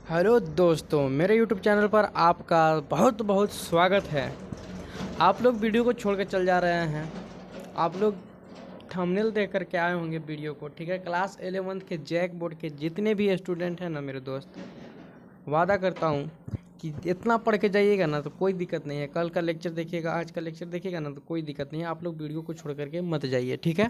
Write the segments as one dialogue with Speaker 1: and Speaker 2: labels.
Speaker 1: Hello दोस्तों, मेरे YouTube channel पर आपका बहुत बहुत स्वागत है। आप लोग वीडियो को छोड़ कर चल जा रहे हैं। आप लोग थंबनेल देख कर के आए होंगे वीडियो को, ठीक है। क्लास 11th के जैक बोर्ड के जितने भी स्टूडेंट हैं ना मेरे दोस्त, वादा करता हूँ कि इतना पढ़ के जाइएगा ना तो कोई दिक्कत नहीं है। कल का लेक्चर देखिएगा, आज का लेक्चर देखिएगा ना तो कोई दिक्कत नहीं है। आप लोग वीडियो को छोड़ करके मत जाइए, ठीक है।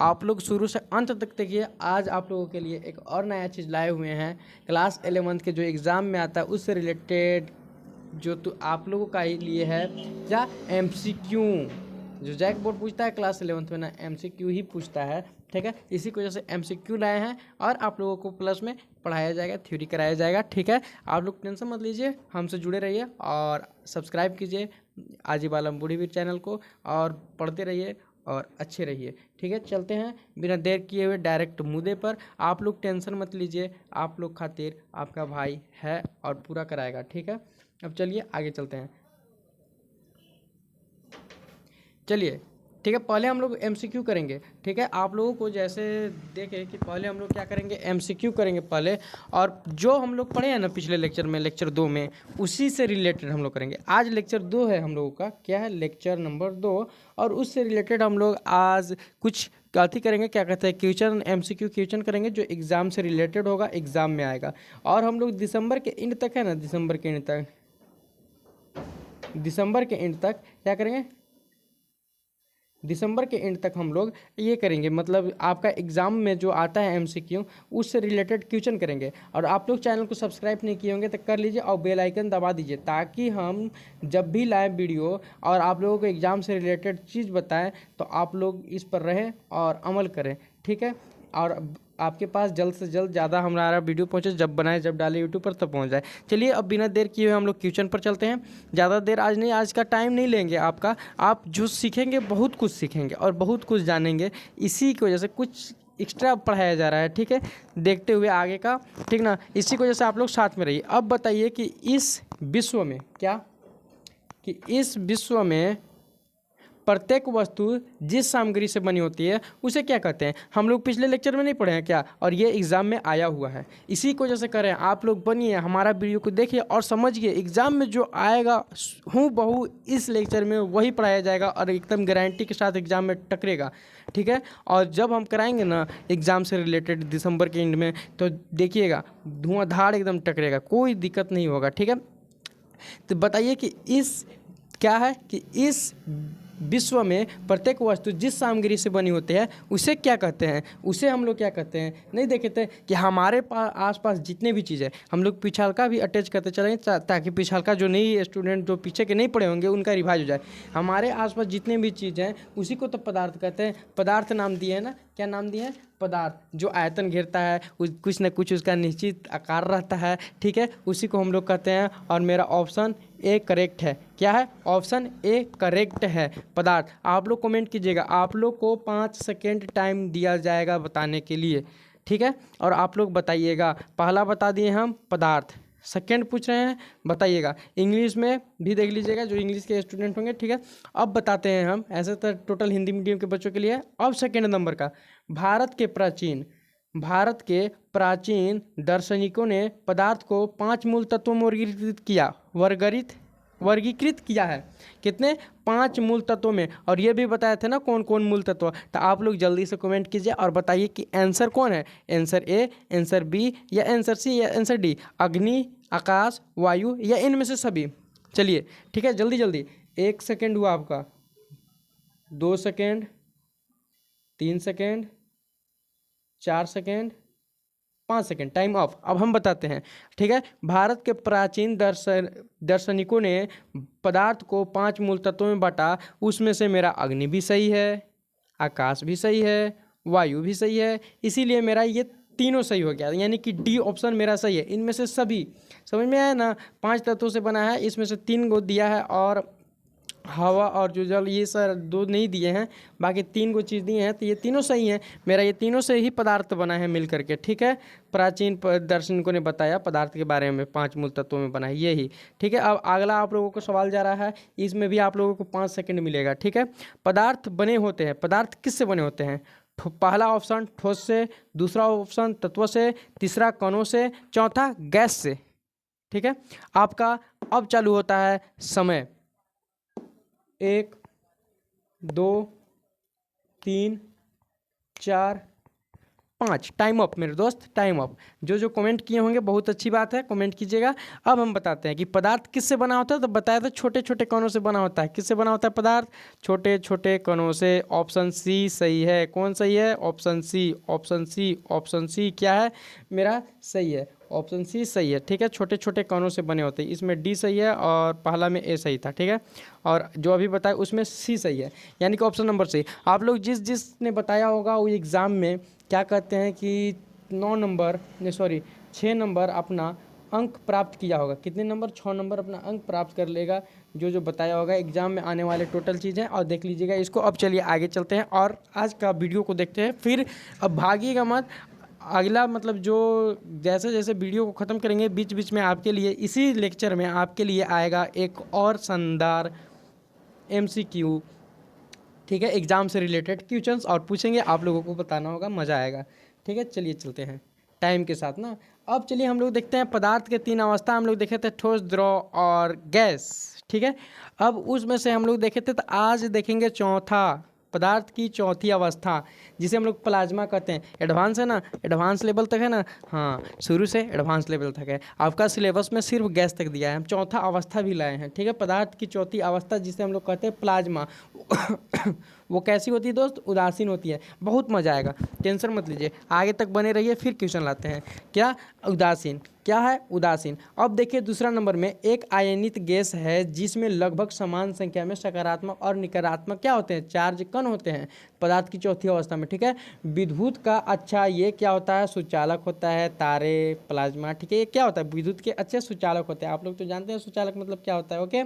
Speaker 1: आप लोग शुरू से अंत तक देखिए। आज आप लोगों के लिए एक और नया चीज़ लाए हुए हैं। क्लास 11th के जो एग्ज़ाम में आता है उससे रिलेटेड जो तो आप लोगों का ही लिए है या MCQ। जो जैक बोर्ड पूछता है क्लास 11th में ना, MCQ ही पूछता है, ठीक है। इसी की वजह से MCQ लाए हैं और आप लोगों को प्लस में पढ़ाया जाएगा, थ्योरी कराया जाएगा, ठीक है। आप लोग टेंशन मत लीजिए, हमसे जुड़े रहिए और सब्सक्राइब कीजिए आजिब आलम बूढ़ीवीर चैनल को और पढ़ते रहिए और अच्छे रहिए, ठीक है। चलते हैं बिना देर किए हुए डायरेक्ट मुद्दे पर। आप लोग टेंशन मत लीजिए, आप लोग खातिर आपका भाई है और पूरा कराएगा, ठीक है। अब चलिए आगे चलते हैं। चलिए ठीक है, पहले हम लोग MCQ करेंगे, ठीक है। आप लोगों को जैसे देखें कि पहले हम लोग क्या करेंगे, MCQ करेंगे पहले। और जो हम लोग पढ़े हैं ना पिछले लेक्चर में, लेक्चर 2 में, उसी से रिलेटेड हम लोग करेंगे। आज लेक्चर 2 है हम लोगों का, क्या है, लेक्चर नंबर 2। और उससे रिलेटेड हम लोग आज कुछ गलती करेंगे, क्या कहते हैं, क्वेश्चन MCQ क्वेश्चन करेंगे जो एग्ज़ाम से रिलेटेड होगा, एग्ज़ाम में आएगा। और हम लोग दिसंबर के एंड तक है ना, दिसंबर के एंड तक क्या करेंगे, दिसंबर के एंड तक हम लोग ये करेंगे, मतलब आपका एग्ज़ाम में जो आता है MCQ उससे रिलेटेड क्वेश्चन करेंगे। और आप लोग चैनल को सब्सक्राइब नहीं किए होंगे तो कर लीजिए और बेल आइकन दबा दीजिए, ताकि हम जब भी लाएँ वीडियो और आप लोगों को एग्ज़ाम से रिलेटेड चीज़ बताएं तो आप लोग इस पर रहें और अमल करें, ठीक है। और आपके पास जल्द से जल्द ज़्यादा हमारा वीडियो पहुंचे, जब बनाए जब डाले यूट्यूब पर तब पहुंच जाए। चलिए अब बिना देर किए हुए हम लोग क्वेश्चन पर चलते हैं। ज़्यादा देर आज नहीं, आज का टाइम नहीं लेंगे आपका। आप जो सीखेंगे बहुत कुछ सीखेंगे और बहुत कुछ जानेंगे। इसी की वजह से कुछ एक्स्ट्रा पढ़ाया जा रहा है, ठीक है, देखते हुए आगे का, ठीक ना। इसी की वजह से आप लोग साथ में रहिए। अब बताइए कि इस विश्व में क्या, कि इस विश्व में प्रत्येक वस्तु जिस सामग्री से बनी होती है उसे क्या कहते हैं। हम लोग पिछले लेक्चर में नहीं पढ़े हैं क्या, और ये एग्ज़ाम में आया हुआ है। इसी की वजह से करें, आप लोग बनिए, हमारा वीडियो को देखिए और समझिए। एग्ज़ाम में जो आएगा हूबहू इस लेक्चर में वही पढ़ाया जाएगा और एकदम गारंटी के साथ एग्ज़ाम में टकरेगा, ठीक है। और जब हम कराएंगे ना एग्ज़ाम से रिलेटेड दिसंबर के एंड में, तो देखिएगा धुआंधार एकदम टकरेगा, कोई दिक्कत नहीं होगा, ठीक है। तो बताइए कि इस क्या है, कि इस विश्व में प्रत्येक वस्तु जिस सामग्री से बनी होती है उसे क्या कहते हैं, उसे हम लोग क्या कहते हैं। नहीं देखे थे कि हमारे आसपास जितने भी चीज़ें, हम लोग पिछालका भी अटैच करते चलें ताकि पिछालका जो नई स्टूडेंट जो पीछे के नहीं पढ़े होंगे उनका रिवाइज हो जाए। हमारे आसपास जितने भी चीज़ें हैं उसी को तो पदार्थ कहते हैं। पदार्थ नाम दिए हैं ना, क्या नाम दिए हैं, पदार्थ। जो आयतन घेरता है, कुछ न कुछ उसका निश्चित आकार रहता है, ठीक है, उसी को हम लोग कहते हैं। और मेरा ऑप्शन ए करेक्ट है। क्या है, ऑप्शन ए करेक्ट है, पदार्थ। आप लोग कमेंट कीजिएगा, आप लोग को 5 सेकेंड टाइम दिया जाएगा बताने के लिए, ठीक है। और आप लोग बताइएगा, पहला बता दिए हम पदार्थ, सेकेंड पूछ रहे हैं, बताइएगा। इंग्लिश में भी देख लीजिएगा जो इंग्लिश के स्टूडेंट होंगे, ठीक है। अब बताते हैं हम, ऐसे तो टोटल हिंदी मीडियम के बच्चों के लिए। अब सेकेंड नंबर का, भारत के प्राचीन दार्शनिकों ने पदार्थ को 5 मूल तत्वों में वर्गीकृत किया है। कितने, 5 मूल तत्वों में। और ये भी बताए थे ना कौन कौन मूल तत्व। तो आप लोग जल्दी से कमेंट कीजिए और बताइए कि आंसर कौन है, आंसर ए, आंसर बी या आंसर सी या आंसर डी। अग्नि, आकाश, वायु या इनमें से सभी। चलिए ठीक है, जल्दी जल्दी। 1 सेकेंड हुआ आपका, 2 second, 3 second, 4 second, 5 second, time of. अब हम बताते हैं, ठीक है। भारत के प्राचीन दार्शनिकों ने पदार्थ को 5 मूल तत्वों में बांटा। उसमें से मेरा अग्नि भी सही है, आकाश भी सही है, वायु भी सही है, इसीलिए मेरा ये तीनों सही हो गया, यानी कि डी ऑप्शन मेरा सही है। इनमें से सभी, समझ में आया ना, 5 तत्वों से बना है, इसमें से 3 को दिया है और हवा और जो जल, ये सर 2 नहीं दिए हैं, बाकी 3 को चीज़ दिए हैं, तो ये तीनों सही हैं। मेरा ये तीनों से ही पदार्थ बना है मिल करके, ठीक है। प्राचीन दार्शनिकों ने बताया पदार्थ के बारे में 5 मूल तत्वों में बना है, ये ही, ठीक है। अब अगला आप लोगों को सवाल जा रहा है, इसमें भी आप लोगों को 5 सेकेंड मिलेगा, ठीक है। पदार्थ बने होते हैं, पदार्थ किससे बने होते हैं। पहला ऑप्शन ठोस से, दूसरा ऑप्शन तत्व से, तीसरा कणों से, चौथा गैस से। ठीक है। आपका अब चालू होता है समय, 1 2 3 4 5, टाइम अप मेरे दोस्त, टाइम अप। जो कमेंट किए होंगे बहुत अच्छी बात है, कमेंट कीजिएगा। अब हम बताते हैं कि पदार्थ किससे बना होता है। तो बताया था छोटे छोटे कणों से बना होता है। किससे बना होता है पदार्थ? छोटे छोटे कणों से। ऑप्शन सी सही है। कौन सही है? Option C, option C, option C क्या है मेरा? सही है, ऑप्शन सी सही है। ठीक है, छोटे छोटे कणों से बने होते हैं। इसमें डी सही है और पहला में ए सही था। ठीक है, और जो अभी बताया उसमें सी सही है, यानी कि ऑप्शन नंबर सी। आप लोग जिसने बताया होगा वो एग्ज़ाम में क्या कहते हैं कि 9 नंबर, नहीं सॉरी 6 नंबर अपना अंक प्राप्त किया होगा। कितने नंबर? 6 नंबर अपना अंक प्राप्त कर लेगा, जो बताया होगा एग्जाम में आने वाले टोटल चीज़ें। और देख लीजिएगा इसको। अब चलिए आगे चलते हैं और आज का वीडियो को देखते हैं। फिर अब भागिएगा मत, अगला मतलब जो जैसे जैसे वीडियो को ख़त्म करेंगे बीच बीच में आपके लिए इसी लेक्चर में आपके लिए आएगा एक और शानदार MCQ। ठीक है, एग्ज़ाम से रिलेटेड क्वेश्चंस और पूछेंगे, आप लोगों को बताना होगा, मज़ा आएगा। ठीक है, चलिए चलते हैं टाइम के साथ ना। अब चलिए हम लोग देखते हैं पदार्थ के 3 अवस्था हम लोग देखे थे, ठोस, द्रव और गैस। ठीक है, अब उसमें से हम लोग देखे थे, तो आज देखेंगे चौथा पदार्थ की चौथी अवस्था, जिसे हम लोग प्लाज्मा कहते हैं। एडवांस है ना, एडवांस लेवल तक है ना। हाँ, शुरू से एडवांस लेवल तक है। आपका सिलेबस में सिर्फ गैस तक दिया है, हम चौथा अवस्था भी लाए हैं। ठीक है, पदार्थ की चौथी अवस्था जिसे हम लोग कहते हैं प्लाज्मा। वो कैसी होती है दोस्त? उदासीन होती है। बहुत मज़ा आएगा, टेंशन मत लीजिए, आगे तक बने रहिए। फिर क्वेश्चन लाते हैं। क्या? उदासीन। क्या है? उदासीन। अब देखिए दूसरा नंबर में एक आयनित गैस है जिसमें लगभग समान संख्या में सकारात्मक और नकारात्मक क्या होते हैं? चार्ज कण होते हैं पदार्थ की चौथी अवस्था में। ठीक है, विद्युत का अच्छा ये क्या होता है? सुचालक होता है, तारे, प्लाज्मा। ठीक है, ये क्या होता है? विद्युत के अच्छे सुचालक होते हैं। आप लोग तो जानते हैं सुचालक मतलब क्या होता है। ओके,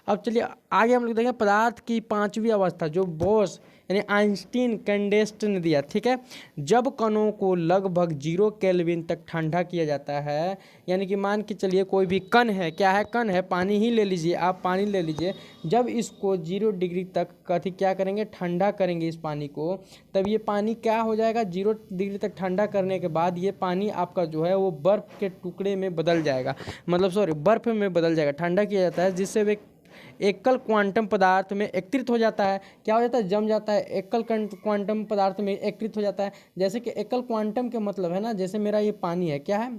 Speaker 1: अब चलिए आगे हम लोग देखें पदार्थ की पांचवी अवस्था, जो बोस यानी आइंस्टीन कंडेंस्ड ने दिया। ठीक है, जब कणों को लगभग 0 केल्विन तक ठंडा किया जाता है, यानी कि मान के चलिए कोई भी कण है, क्या है? कण है, पानी ही ले लीजिए आप, पानी ले लीजिए। जब इसको 0 डिग्री तक कथी क्या करेंगे? ठंडा करेंगे इस पानी को, तब ये पानी क्या हो जाएगा? 0 डिग्री तक ठंडा करने के बाद ये पानी आपका जो है वो बर्फ़ के टुकड़े में बदल जाएगा, मतलब सॉरी बर्फ़ में बदल जाएगा। ठंडा किया जाता है जिससे वे एकल क्वांटम पदार्थ में एकत्रित हो जाता है। क्या हो जाता है? जम जाता है, एकल क्वांटम पदार्थ में एकत्रित हो जाता है। जैसे कि एकल क्वांटम के मतलब है ना, जैसे मेरा ये पानी है, क्या है?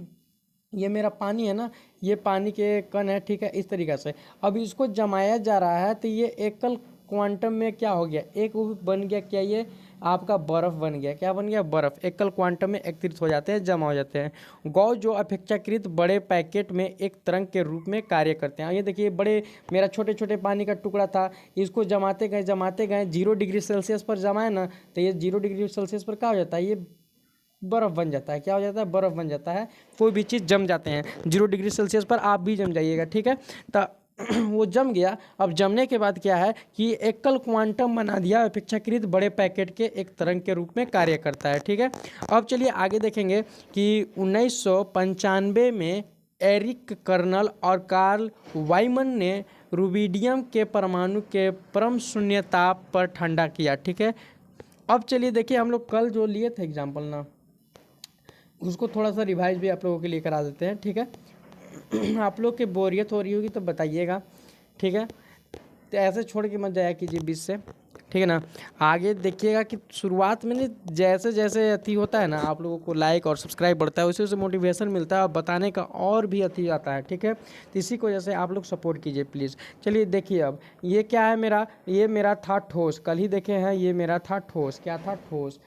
Speaker 1: ये मेरा पानी है ना, ये पानी के कण है। ठीक है, इस तरीक़े से अब इसको जमाया जा रहा है, तो ये एकल क्वांटम में क्या हो गया? एक बन गया, क्या ये आपका बर्फ़ बन गया। क्या बन गया? बर्फ़। एकल क्वांटम में एकत्रित हो जाते हैं, जमा हो जाते हैं। गॉस जो अपेक्षाकृत बड़े पैकेट में एक तरंग के रूप में कार्य करते हैं। ये देखिए बड़े, मेरा छोटे छोटे पानी का टुकड़ा था, इसको जमाते गए 0 डिग्री सेल्सियस पर जमाए ना, तो ये 0 डिग्री सेल्सियस पर क्या हो जाता है? ये बर्फ़ बन जाता है। क्या हो जाता है? बर्फ़ बन जाता है। कोई भी चीज़ जम जाते हैं 0 डिग्री सेल्सियस पर, आप भी जम जाइएगा। ठीक है, तो वो जम गया। अब जमने के बाद क्या है कि एकल क्वांटम बना दिया, अपेक्षाकृत बड़े पैकेट के एक तरंग के रूप में कार्य करता है। ठीक है, अब चलिए आगे देखेंगे कि 1995 में एरिक कर्नल और कार्ल वाइमन ने रुबिडियम के परमाणु के परम शून्य ताप पर ठंडा किया। ठीक है, अब चलिए देखिए हम लोग कल जो लिए थे एग्जाम्पल ना, उसको थोड़ा सा रिवाइज भी आप लोगों के लिए करा देते हैं। ठीक है, आप लोग की बोरियत हो रही होगी तो बताइएगा। ठीक है, तो ऐसे छोड़ के मत जाया कीजिए बीच से। ठीक है ना, आगे देखिएगा कि शुरुआत में नहीं, जैसे जैसे अति होता है ना, आप लोगों को लाइक और सब्सक्राइब बढ़ता है, उसी से मोटिवेशन मिलता है और बताने का और भी अति आता है। ठीक है, तो इसी को जैसे आप लोग सपोर्ट कीजिए प्लीज़। चलिए देखिए, अब ये क्या है मेरा? ये मेरा था ठोस, कल ही देखे हैं, ये मेरा था ठोस। क्या था? ठोस।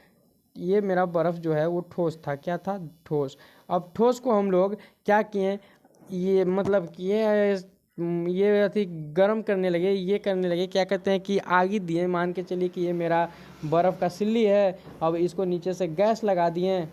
Speaker 1: ये मेरा बर्फ़ जो है वो ठोस था। क्या था? ठोस। अब ठोस को हम लोग क्या किए? ये मतलब कि ये अति गर्म करने लगे, ये करने लगे, क्या कहते हैं कि आग ही दिए। मान के चलिए कि ये मेरा बर्फ़ का सिल्ली है, अब इसको नीचे से गैस लगा दिए,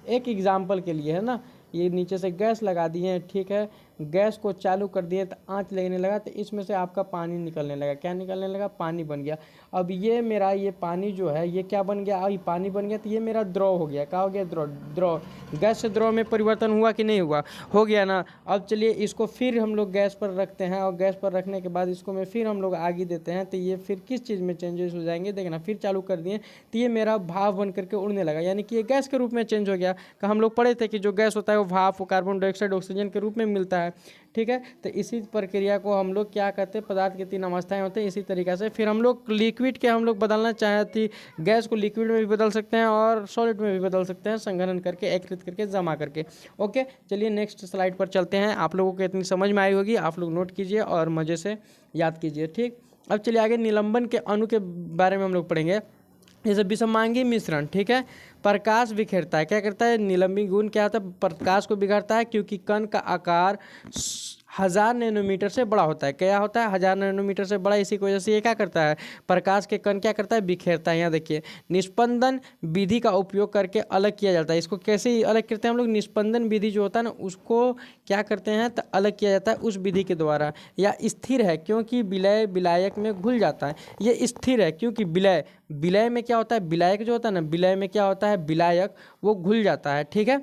Speaker 1: एक एग्जाम्पल के लिए है ना, ये नीचे से गैस लगा दिए। ठीक है, गैस को चालू कर दिए तो आंच लगने लगा, तो इसमें से आपका पानी निकलने लगा। क्या निकलने लगा? पानी बन गया। अब ये मेरा ये पानी जो है ये क्या बन गया? अब ये पानी बन गया, तो ये मेरा द्रव हो गया। क्या हो गया? द्रव। द्रव, गैस से द्रव में परिवर्तन हुआ कि नहीं हुआ? हो गया ना। अब चलिए इसको फिर हम लोग गैस पर रखते हैं, और गैस पर रखने के बाद इसको में फिर हम लोग आग देते हैं, तो ये फिर किस चीज़ में चेंजेस हो जाएंगे? देखना, फिर चालू कर दिए तो ये मेरा भाप बन करके उड़ने लगा, यानी कि ये गैस के रूप में चेंज हो गया। हम लोग पढ़े थे कि जो गैस होता है वो भाप, कार्बन डाइऑक्साइड, ऑक्सीजन के रूप में मिलता है। है, ठीक है। तो इसी प्रक्रिया को हम लोग क्या कहते हैं, पदार्थ की 3 अवस्थाएं होते हैं। इसी तरीक़े से फिर हम लोग लिक्विड के हम लोग बदलना चाहे तो गैस को लिक्विड में भी बदल सकते हैं और सॉलिड में भी बदल सकते हैं, संघनन करके, एकीकृत करके, जमा करके। ओके, चलिए नेक्स्ट स्लाइड पर चलते हैं। आप लोगों को इतनी समझ में आई होगी, आप लोग नोट कीजिए और मज़े से याद कीजिए, ठीक। अब चलिए आगे निलंबन के अणु के बारे में हम लोग पढ़ेंगे। जैसे विषमांगी मिश्रण, ठीक है, प्रकाश बिखेरता है। क्या करता है, निलंबी गुण क्या होता है, प्रकाश को बिगाड़ता है, क्योंकि कण का आकार 1000 नैनोमीटर से बड़ा होता है। क्या होता है, 1000 नैनोमीटर से बड़ा। इसी की वजह से ये क्या करता है, प्रकाश के कण क्या करता है, बिखेरता है। यहाँ देखिए, निस्पंदन विधि का उपयोग करके अलग किया जाता है। इसको कैसे अलग करते हैं हम लोग, निस्पंदन विधि जो होता है ना, उसको क्या करते हैं तो अलग किया जाता है उस विधि के द्वारा। या स्थिर है, क्योंकि विलय विलायक में घुल जाता है। ये स्थिर है क्योंकि विलय विलय में क्या होता है, विलायक जो होता है ना, विलय में क्या होता है, विलायक वो घुल जाता है, ठीक है।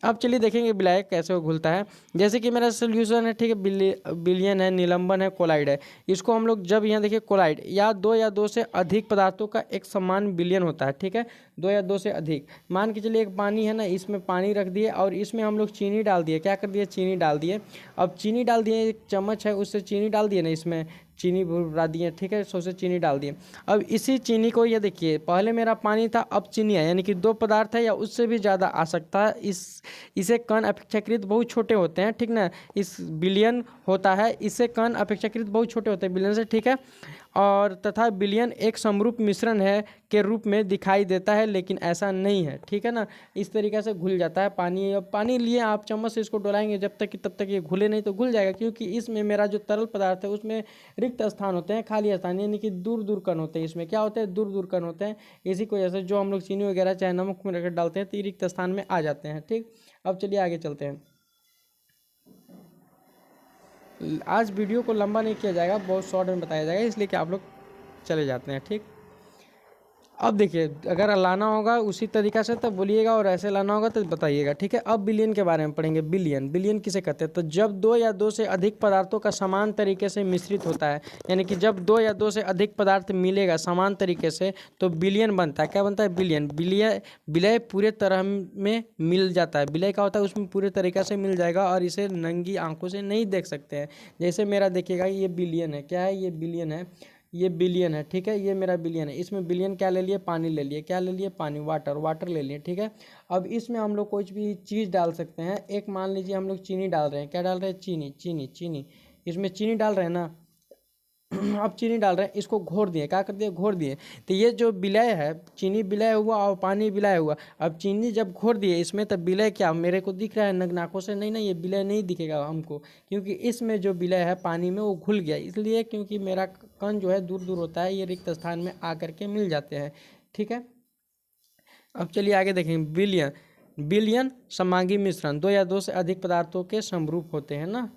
Speaker 1: अब चलिए देखेंगे विलायक कैसे वो घुलता है। जैसे कि मेरा सोल्यूशन है, ठीक है, विलयन है, निलंबन है, कोलाइड है। इसको हम लोग जब यहाँ देखिए कोलाइड या दो से अधिक पदार्थों का एक समान विलयन होता है, ठीक है, 2 या 2 से अधिक। मान के चलिए एक पानी है ना, इसमें पानी रख दिए और इसमें हम लोग चीनी डाल दिए। क्या कर दिए, चीनी डाल दिए। अब चीनी डाल दिए, एक चम्मच है उससे चीनी डाल दिए ना, इसमें चीनी भुरा दिए, ठीक है, 100 से चीनी डाल दिए। अब इसी चीनी को ये देखिए, पहले मेरा पानी था, अब चीनी है, यानी कि 2 पदार्थ है या उससे भी ज़्यादा आ सकता है। इसे कण अपेक्षाकृत बहुत छोटे होते हैं, ठीक ना, इस विलयन होता है, इससे कण अपेक्षाकृत बहुत छोटे होते हैं विलयन से, ठीक है। और तथा विलयन एक समरूप मिश्रण है के रूप में दिखाई देता है, लेकिन ऐसा नहीं है, ठीक है ना। इस तरीके से घुल जाता है पानी। अब पानी लिए आप चम्मच से इसको डोलाएंगे जब तक कि तब तक ये घुले नहीं, तो घुल जाएगा, क्योंकि इसमें मेरा जो तरल पदार्थ है उसमें रिक्त स्थान होते हैं, खाली स्थान, यानी कि दूर दूर कण होते हैं। इसमें क्या होते हैं, दूर दूर कण होते हैं। इसी को वजह से जो हम लोग चीनी वगैरह चाहे नमक में रख डालते हैं तो रिक्त स्थान में आ जाते हैं, ठीक। अब चलिए आगे चलते हैं। आज वीडियो को लंबा नहीं किया जाएगा, बहुत शॉर्ट में बताया जाएगा, इसलिए कि आप लोग चले जाते हैं, ठीक। अब देखिए, अगर लाना होगा उसी तरीक़ा से तो बोलिएगा, और ऐसे लाना होगा तो बताइएगा, ठीक है। अब बिलियन के बारे में पढ़ेंगे। बिलियन बिलियन किसे कहते हैं, तो जब 2 या 2 से अधिक पदार्थों का समान तरीके से मिश्रित होता है, यानी कि जब 2 या 2 से अधिक पदार्थ मिलेगा समान तरीके से तो बिलियन बनता है। क्या बनता है, बिलियन। विलय पूरे तरह में मिल जाता है। विलय क्या होता है, उसमें पूरे तरीक़े से मिल जाएगा और इसे नंगी आंखों से नहीं देख सकते हैं। जैसे मेरा देखिएगा, ये बिलियन है, क्या है, ये बिलियन है, ये बिलियन है, ठीक है, ये मेरा बिलियन है। इसमें बिलियन क्या ले लिए, पानी ले लिए। क्या ले लिए, पानी, वाटर ले लिए, ठीक है। अब इसमें हम लोग कोई भी चीज़ डाल सकते हैं। एक मान लीजिए हम लोग चीनी डाल रहे हैं। क्या डाल रहे हैं, चीनी। इसमें चीनी डाल रहे हैं ना, अब चीनी डाल रहे हैं, इसको घोर दिए। क्या कर दिए, घोर दिए। तो ये जो विलय है, चीनी विलय हुआ और पानी विलय हुआ। अब चीनी जब घोर दिए इसमें, तब विलय क्या मेरे को दिख रहा है नग्न आंखों से, नहीं, ये विलय नहीं दिखेगा हमको, क्योंकि इसमें जो विलय है पानी में वो घुल गया, इसलिए क्योंकि मेरा कण जो है दूर दूर होता है, ये रिक्त स्थान में आकर के मिल जाते हैं, ठीक है। अब चलिए आगे देखेंगे। विलयन समांगी मिश्रण, 2 या 2 से अधिक पदार्थों के समरूप होते हैं ना।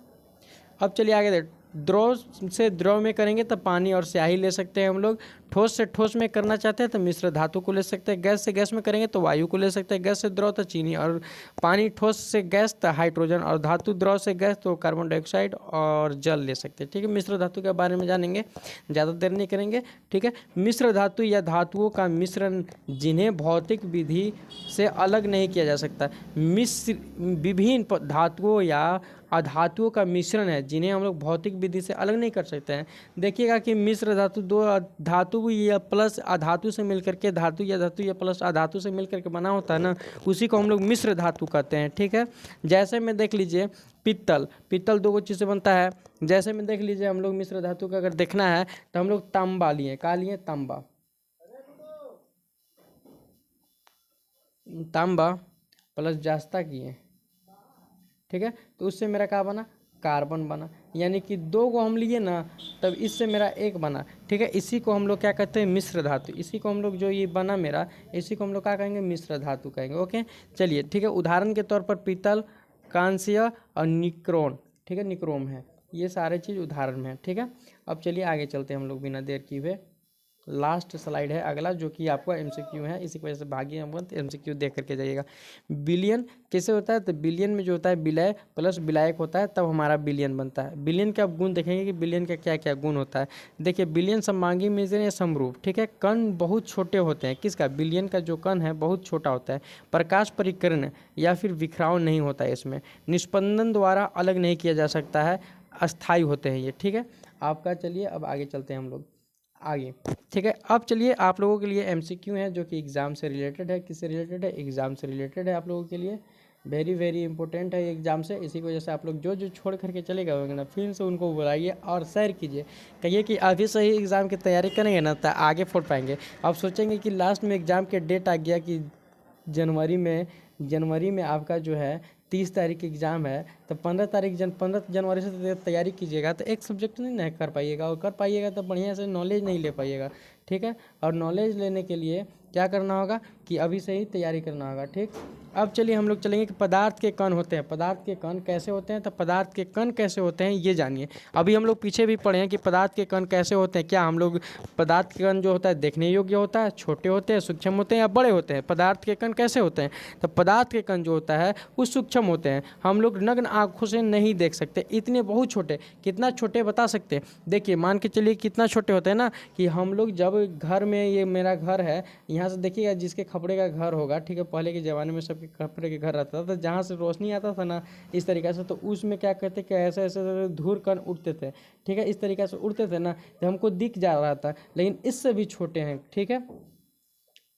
Speaker 1: अब चलिए आगे देख, द्रव से द्रव में करेंगे तो पानी और स्याही ले सकते हैं हम लोग। ठोस से ठोस में करना चाहते हैं तो मिश्र धातु को ले सकते हैं। गैस से गैस में करेंगे तो वायु को ले सकते हैं। गैस से द्रव तो चीनी, और पानी ठोस से गैस तो हाइड्रोजन, और धातु द्रव से गैस तो कार्बन डाइऑक्साइड और जल ले सकते हैं, ठीक है। मिश्र धातु के बारे में जानेंगे, ज़्यादा देर नहीं करेंगे, ठीक है। मिश्र धातु या धातुओं का मिश्रण जिन्हें भौतिक विधि से अलग नहीं किया जा सकता। मिश्र विभिन्न धातुओं या अधातुओं का मिश्रण है जिन्हें हम लोग भौतिक विधि से अलग नहीं कर सकते हैं। देखिएगा कि मिश्र धातु 2 धातु या प्लस अधातु से मिलकर के, धातु या प्लस अधातु से मिलकर के बना होता है ना, उसी को हम लोग मिश्र धातु कहते हैं, ठीक है। जैसे में देख लीजिए पित्तल 2 चीज़ से बनता है। जैसे में देख लीजिए हम लोग मिश्र धातु का अगर देखना है तो हम लोग तांबा लिए। क्या लिए, तांबा प्लस जास्ता किए, ठीक है। तो उससे मेरा क्या बना, कार्बन बना, यानी कि 2 को हम लिए ना, तब इससे मेरा 1 बना, ठीक है। इसी को हम लोग क्या कहते हैं, मिश्र धातु। इसी को हम लोग जो ये बना मेरा, इसी को हम लोग क्या कहेंगे, मिश्र धातु कहेंगे, ओके। चलिए, ठीक है। उदाहरण के तौर पर पीतल, कांस्य और निक्रोन, ठीक है, निक्रोम है, ये सारे चीज़ उदाहरण में है, ठीक है। अब चलिए आगे चलते हैं हम लोग बिना देर किए हुए। लास्ट स्लाइड है अगला, जो कि आपका एमसीक्यू है, इसी की वजह से भागिए हम एमसीक्यू देख करके जाइएगा। बिलियन कैसे होता है? तो बिलियन में जो होता है विलय प्लस विलायक होता है, तब हमारा बिलियन बनता है। बिलियन का गुण देखेंगे कि बिलियन का क्या क्या गुण होता है। देखिए बिलियन समांगी मेजर या समरूप, ठीक है। कण बहुत छोटे होते हैं, किसका? बिलियन का जो कण है बहुत छोटा होता है। प्रकाश परिकर्ण या फिर बिखराव नहीं होता है इसमें। निस्पंदन द्वारा अलग नहीं किया जा सकता है, अस्थायी होते हैं ये, ठीक है आपका। चलिए अब आगे चलते हैं हम लोग आगे, ठीक है। अब चलिए आप लोगों के लिए एमसीक्यू है जो कि एग्ज़ाम से रिलेटेड है। किससे रिलेटेड है? एग्ज़ाम से रिलेटेड है आप लोगों के लिए। वेरी वेरी इंपॉर्टेंट है एग्ज़ाम से। इसी की वजह से आप लोग जो जो छोड़ करके चले गए होंगे ना, फिर से उनको बुलाइए और शेयर कीजिए। कहिए कि अभी से ही एग्ज़ाम की तैयारी करेंगे ना तो आगे फोड़ पाएंगे। आप सोचेंगे कि लास्ट में एग्ज़ाम के डेट आ गया कि जनवरी में आपका जो है 30 तारीख की एग्ज़ाम है, तो 15 जनवरी से तैयारी कीजिएगा तो एक सब्जेक्ट नहीं ना कर पाइएगा, और कर पाइएगा तो बढ़िया से नॉलेज नहीं ले पाइएगा, ठीक है। और नॉलेज लेने के लिए क्या करना होगा कि अभी से ही तैयारी करना होगा, ठीक। अब चलिए हम लोग चलेंगे कि पदार्थ के कण होते हैं। पदार्थ के कण कैसे होते हैं? तो पदार्थ के कण कैसे होते हैं ये जानिए। अभी हम लोग पीछे भी पढ़े हैं कि पदार्थ के कण कैसे होते हैं। क्या हम लोग पदार्थ के कण जो होता है देखने योग्य होता है, छोटे होते हैं, सूक्ष्म होते हैं या बड़े होते हैं? पदार्थ के कण कैसे होते हैं? तो पदार्थ के कण जो होता है वो सूक्ष्म होते हैं, हम लोग नग्न आँखों से नहीं देख सकते, इतने बहुत छोटे। कितना छोटे बता सकते हैं? देखिए मान के चलिए कितना छोटे होते हैं ना, कि हम लोग जब घर में, ये मेरा घर है, यहाँ से देखिएगा जिसके खपड़े का घर होगा, ठीक है, पहले के ज़माने में सबके खपड़े के घर रहता था, तो जहाँ से रोशनी आता था ना इस तरीक़े से, तो उसमें क्या करते कि ऐसे ऐसे धूल कण उड़ते थे, ठीक है, इस तरीक़े से उड़ते थे ना, तो हमको दिख जा रहा था। लेकिन इससे भी छोटे हैं, ठीक है,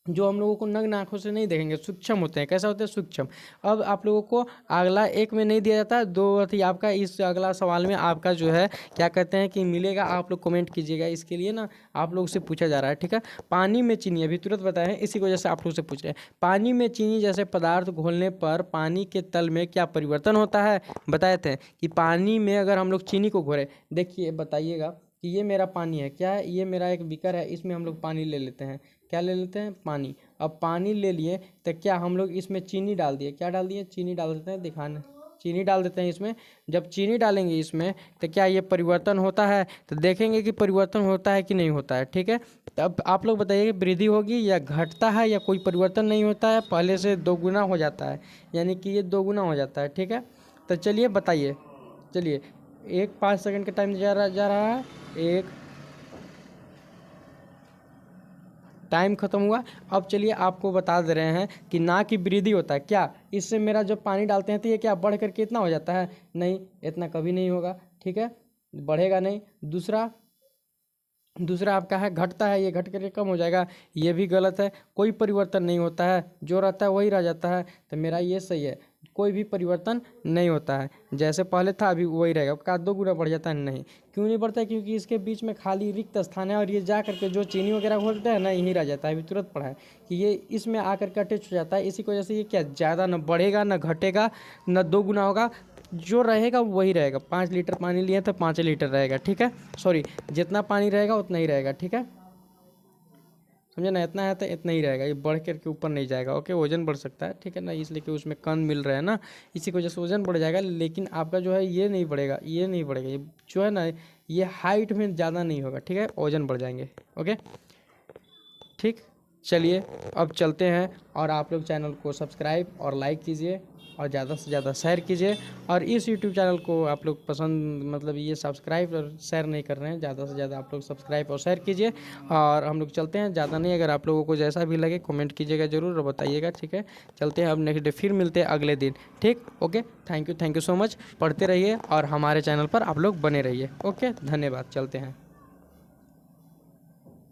Speaker 1: जो हम लोगों को नग्न आँखों से नहीं देखेंगे, सूक्ष्म होते हैं। कैसा होते हैं? सूक्ष्म। अब आप लोगों को अगला एक में नहीं दिया जाता है, दो अथी आपका इस अगला सवाल में आपका जो है क्या कहते हैं कि मिलेगा। आप लोग कमेंट कीजिएगा, इसके लिए ना आप लोग से पूछा जा रहा है, ठीक है। पानी में चीनी, अभी तुरंत बताए हैं, इसी की वजह से आप लोग से पूछ रहे हैं। पानी में चीनी जैसे पदार्थ घोलने पर पानी के तल में क्या परिवर्तन होता है? बताए थे कि पानी में अगर हम लोग चीनी को घोरें, देखिए बताइएगा कि ये मेरा पानी है, क्या है? ये मेरा एक बीकर है, इसमें हम लोग पानी ले लेते हैं। क्या ले लेते हैं? पानी। अब पानी ले लिए तो क्या हम लोग इसमें चीनी डाल दिए, क्या डाल दिए? चीनी डाल देते हैं, दिखाने चीनी डाल देते हैं इसमें। जब चीनी डालेंगे इसमें तो क्या ये परिवर्तन होता है? तो देखेंगे कि परिवर्तन होता है कि नहीं होता है, ठीक है। तब आप लोग बताइए वृद्धि होगी या घटता है या कोई परिवर्तन नहीं होता है, पहले से 2 गुना हो जाता है, यानी कि ये 2 गुना हो जाता है, ठीक है। तो चलिए बताइए, चलिए 5 सेकंड का टाइम जा रहा है, एक टाइम खत्म हुआ। अब चलिए आपको बता दे रहे हैं कि ना की वृद्धि होता है। क्या इससे मेरा जब पानी डालते हैं तो ये क्या बढ़ करके इतना हो जाता है? नहीं, इतना कभी नहीं होगा, ठीक है, बढ़ेगा नहीं। दूसरा आपका है घटता है, ये घट करके कम हो जाएगा, ये भी गलत है। कोई परिवर्तन नहीं होता है, जो रहता है वही रह जाता है, तो मेरा ये सही है। कोई भी परिवर्तन नहीं होता है, जैसे पहले था अभी वही रहेगा। का 2 गुना बढ़ जाता है? नहीं। क्यों नहीं बढ़ता है? क्योंकि इसके बीच में खाली रिक्त स्थान है, और ये जा करके जो चीनी वगैरह घोलते हैं ना यहीं रह जाता है। अभी तुरंत पढ़ा है कि ये इसमें आकर के अटैच हो जाता है, इसी की वजह से ये क्या ज़्यादा न बढ़ेगा न घटेगा न 2 गुना होगा, जो रहेगा वही रहेगा। 5 लीटर पानी लिए तो 5 लीटर रहेगा, ठीक है। सॉरी, जितना पानी रहेगा उतना ही रहेगा, ठीक है, समझे ना। इतना है तो इतना ही रहेगा, ये बढ़ करके ऊपर नहीं जाएगा। ओके, वजन बढ़ सकता है, ठीक है ना, इसलिए कि उसमें कण मिल रहा है ना, इसी की वजह से वजन बढ़ जाएगा। लेकिन आपका जो है ये नहीं बढ़ेगा, ये नहीं बढ़ेगा, ये जो है ना ये हाइट में ज़्यादा नहीं होगा, ठीक है, वजन बढ़ जाएंगे। ओके ठीक, चलिए अब चलते हैं, और आप लोग चैनल को सब्सक्राइब और लाइक कीजिए और ज़्यादा से ज़्यादा शेयर कीजिए। और इस यूट्यूब चैनल को आप लोग पसंद, मतलब ये सब्सक्राइब और शेयर नहीं कर रहे हैं, ज़्यादा से ज़्यादा आप लोग सब्सक्राइब और शेयर कीजिए। और हम लोग चलते हैं, ज़्यादा नहीं, अगर आप लोगों को जैसा भी लगे कमेंट कीजिएगा ज़रूर और बताइएगा, ठीक है। चलते हैं अब नेक्स्ट डे, फिर मिलते हैं अगले दिन, ठीक। Okay, thank you so much. पढ़ते रहिए और हमारे चैनल पर आप लोग बने रहिए। ओके, धन्यवाद, चलते हैं।